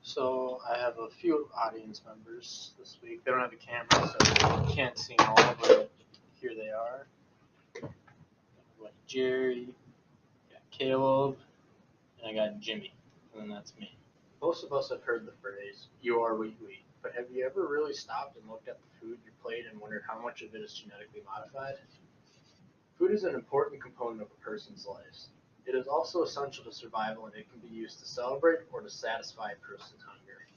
So I have a few audience members this week. They don't have a camera, so you can't see them all, but here they are. I got Jerry, I got Caleb, and I got Jimmy, and then that's me. Most of us have heard the phrase, "you are what you eat," but have you ever really stopped and looked at the food you plate and wondered how much of it is genetically modified? Food is an important component of a person's life. It is also essential to survival, and it can be used to celebrate or to satisfy a person's hunger.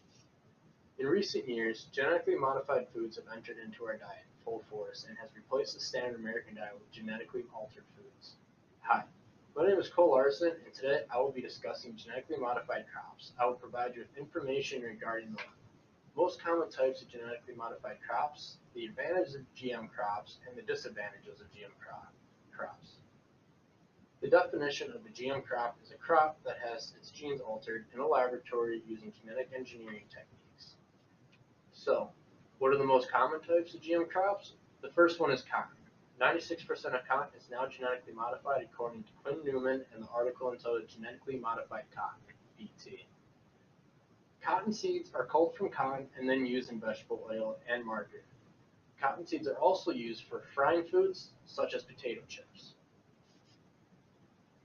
In recent years, genetically modified foods have entered into our diet in full force and has replaced the standard American diet with genetically altered foods. Hi, my name is Cole Larson, and today I will be discussing genetically modified crops. I will provide you with information regarding the most common types of genetically modified crops, the advantages of GM crops, and the disadvantages of GM crops. The definition of a GM crop is a crop that has its genes altered in a laboratory using genetic engineering techniques. So, what are the most common types of GM crops? The first one is cotton. 96% of cotton is now genetically modified according to Quinn Newman in the article entitled Genetically Modified Cotton, BT. Cotton seeds are culled from cotton and then used in vegetable oil and margarine. Cotton seeds are also used for frying foods such as potato chips.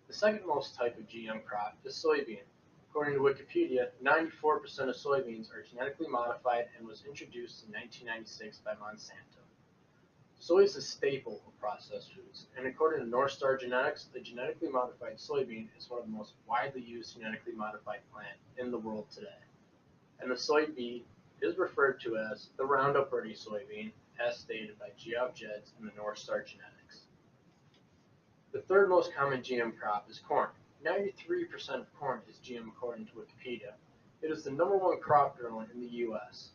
The second most type of GM crop is soybean. According to Wikipedia, 94% of soybeans are genetically modified and was introduced in 1996 by Monsanto. Soy is a staple of processed foods, and according to North Star Genetics, the genetically modified soybean is one of the most widely used genetically modified plant in the world today. And the soybean is referred to as the Roundup Ready soybean, as stated by Geoff Jeds in the North Star Genetics. The third most common GM crop is corn. 93% of corn is GM according to Wikipedia. It is the number one crop grown in the U.S.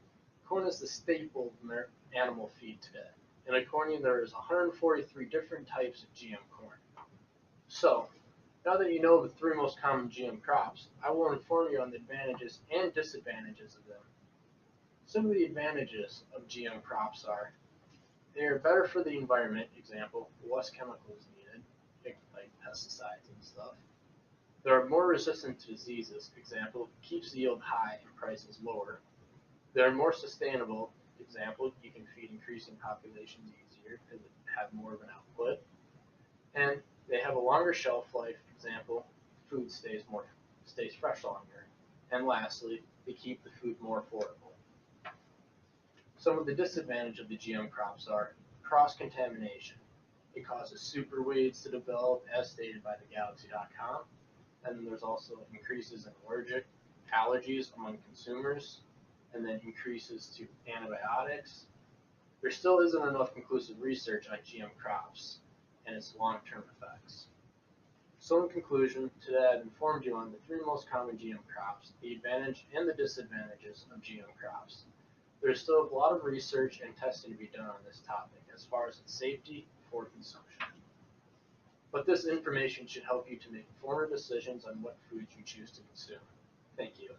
Corn is the staple of animal feed today, and according to there is 143 different types of GM corn. So, now that you know the three most common GM crops, I will inform you on the advantages and disadvantages of them. Some of the advantages of GM crops are they are better for the environment, example, less chemicals needed, like pesticides and stuff. They are more resistant to diseases, example, keeps the yield high and prices lower. They are more sustainable, example, you can feed increasing populations easier because they have more of an output. And they have a longer shelf life, example, food stays fresh longer. And lastly, they keep the food more affordable. Some of the disadvantages of the GM crops are cross-contamination. It causes super weeds to develop, as stated by thegalaxy.com. And then there's also increases in allergies among consumers, and then increases to antibiotics. There still isn't enough conclusive research on GM crops and its long-term effects. So in conclusion, today I've informed you on the three most common GM crops, the advantage and the disadvantages of GM crops. There's still a lot of research and testing to be done on this topic as far as its safety for consumption. But this information should help you to make informed decisions on what foods you choose to consume. Thank you.